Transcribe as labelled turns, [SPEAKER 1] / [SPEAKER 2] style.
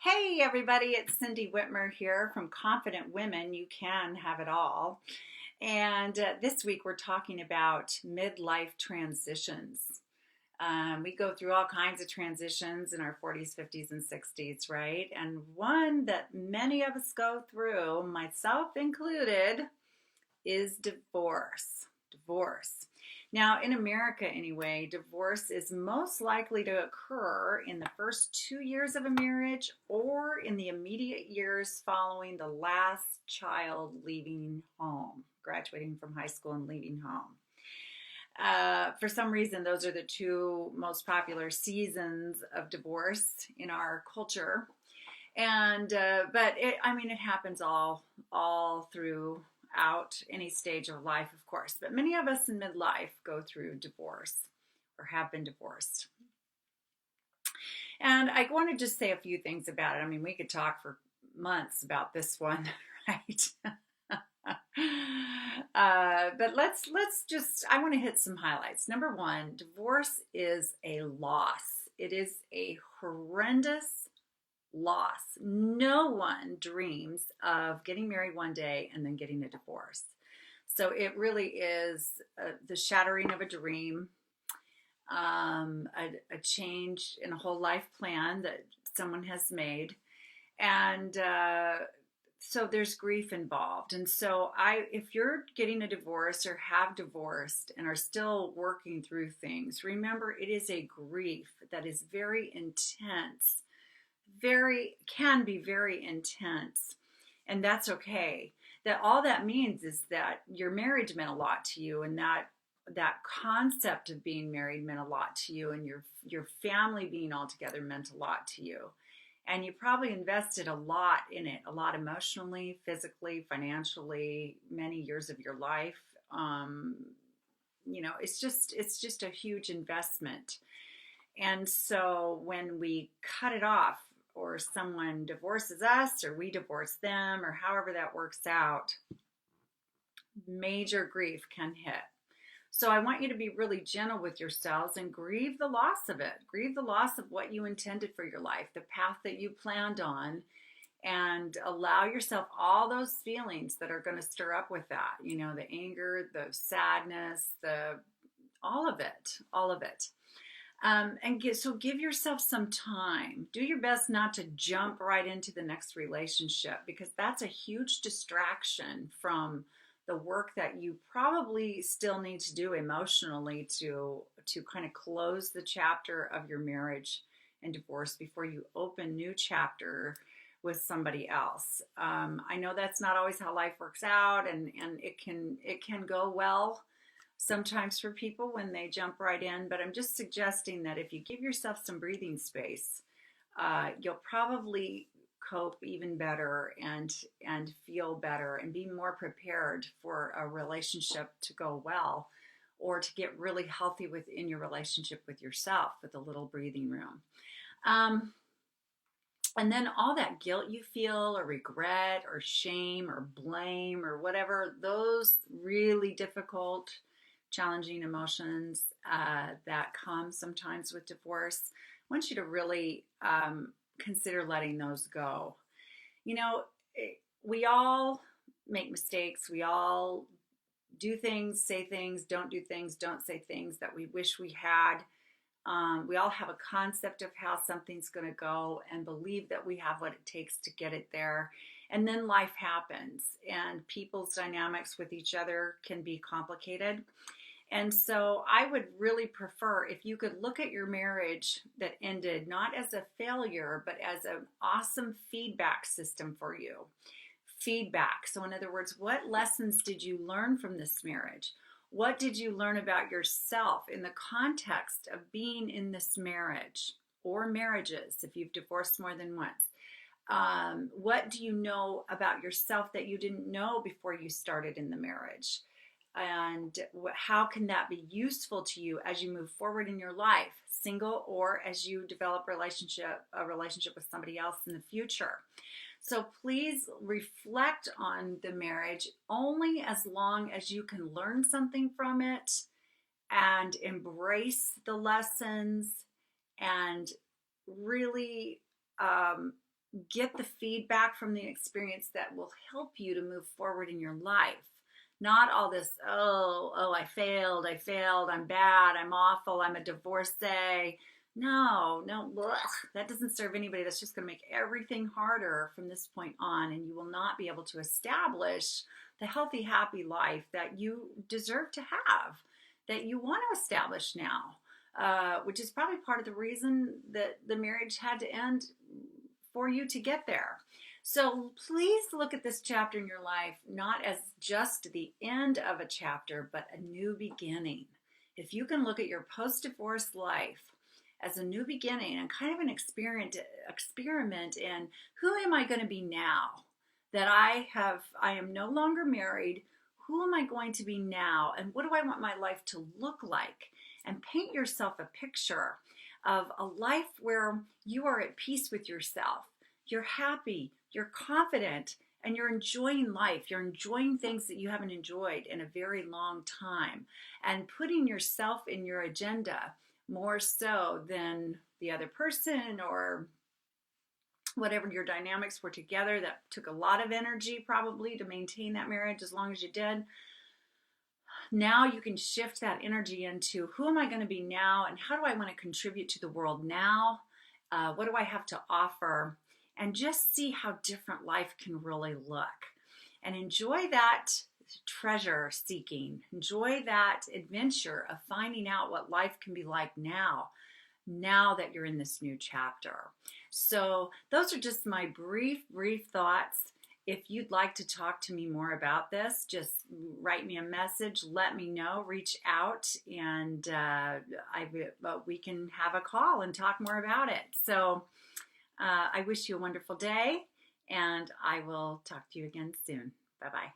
[SPEAKER 1] Hey everybody, it's Cindy Whitmer here from Confident Women. You can have it all. And this week we're talking about midlife transitions. We go through all kinds of transitions in our 40s, 50s, and 60s, right? And one that many of us go through, myself included, is divorce. Divorce. Now, in America anyway, divorce is most likely to occur in the first 2 years of a marriage or in the immediate years following the last child leaving home, graduating from high school and leaving home. For some reason, those are the two most popular seasons of divorce in our culture. And but it happens all throughout any stage of life, of course. But many of us in midlife go through divorce or have been divorced. And I want to just say a few things about it. I mean, we could talk for months about this one, right? But let's just I want to hit some highlights. Number one, divorce is a loss. It is a horrendous loss. No one dreams of getting married one day and then getting a divorce. So it really is the shattering of a dream, a change in a whole life plan that someone has made. And so there's grief involved. And so if you're getting a divorce or have divorced and are still working through things, remember it is a grief that is very intense, can be very intense, and that's okay. That all that means is that your marriage meant a lot to you, and that concept of being married meant a lot to you, and your family being all together meant a lot to you, and you probably invested a lot in it, a lot emotionally, physically, financially, many years of your life. It's just a huge investment. And so when we cut it off, or someone divorces us, or we divorce them, or however that works out, major grief can hit. So I want you to be really gentle with yourselves and grieve the loss of it. Grieve the loss of what you intended for your life, the path that you planned on, and allow yourself all those feelings that are going to stir up with that. The anger, the sadness, all of it, all of it. So give yourself some time. Do your best not to jump right into the next relationship, because that's a huge distraction from the work that you probably still need to do emotionally to kind of close the chapter of your marriage and divorce before you open new chapter with somebody else. I know that's not always how life works out, and it can go well sometimes for people when they jump right in, but I'm just suggesting that if you give yourself some breathing space, you'll probably cope even better and feel better and be more prepared for a relationship to go well, or to get really healthy within your relationship with yourself with a little breathing room. And then all that guilt you feel, or regret, or shame, or blame, or whatever, those really difficult, challenging emotions that come sometimes with divorce, I want you to really consider letting those go. You know, we all make mistakes. We all do things, say things, don't do things, don't say things that we wish we had. We all have a concept of how something's going to go and believe that we have what it takes to get it there. And then life happens, and people's dynamics with each other can be complicated. And so I would really prefer if you could look at your marriage that ended not as a failure, but as an awesome feedback system for you. Feedback. So in other words, what lessons did you learn from this marriage? What did you learn about yourself in the context of being in this marriage or marriages if you've divorced more than once? What do you know about yourself that you didn't know before you started in the marriage? And how can that be useful to you as you move forward in your life, single or as you develop a relationship with somebody else in the future? So please reflect on the marriage only as long as you can learn something from it and embrace the lessons and really get the feedback from the experience that will help you to move forward in your life. Not all this, oh, I failed, I'm bad, I'm awful, I'm a divorcee. No, ugh, that doesn't serve anybody. That's just going to make everything harder from this point on, and you will not be able to establish the healthy, happy life that you deserve to have, that you want to establish now, which is probably part of the reason that the marriage had to end for you to get there. So please look at this chapter in your life not as just the end of a chapter, but a new beginning. If you can look at your post-divorce life as a new beginning and kind of an experiment in who am I going to be now that I am no longer married. Who am I going to be now? And what do I want my life to look like? And paint yourself a picture of a life where you are at peace with yourself. You're happy, you're confident, and you're enjoying life. You're enjoying things that you haven't enjoyed in a very long time, and putting yourself in your agenda more so than the other person or whatever your dynamics were together. That took a lot of energy probably to maintain that marriage as long as you did. Now you can shift that energy into who am I going to be now, and how do I want to contribute to the world now? What do I have to offer? And just see how different life can really look. And enjoy that treasure seeking. Enjoy that adventure of finding out what life can be like now that you're in this new chapter. So those are just my brief thoughts. If you'd like to talk to me more about this, just write me a message, let me know, reach out, and we can have a call and talk more about it. So I wish you a wonderful day, and I will talk to you again soon. Bye-bye.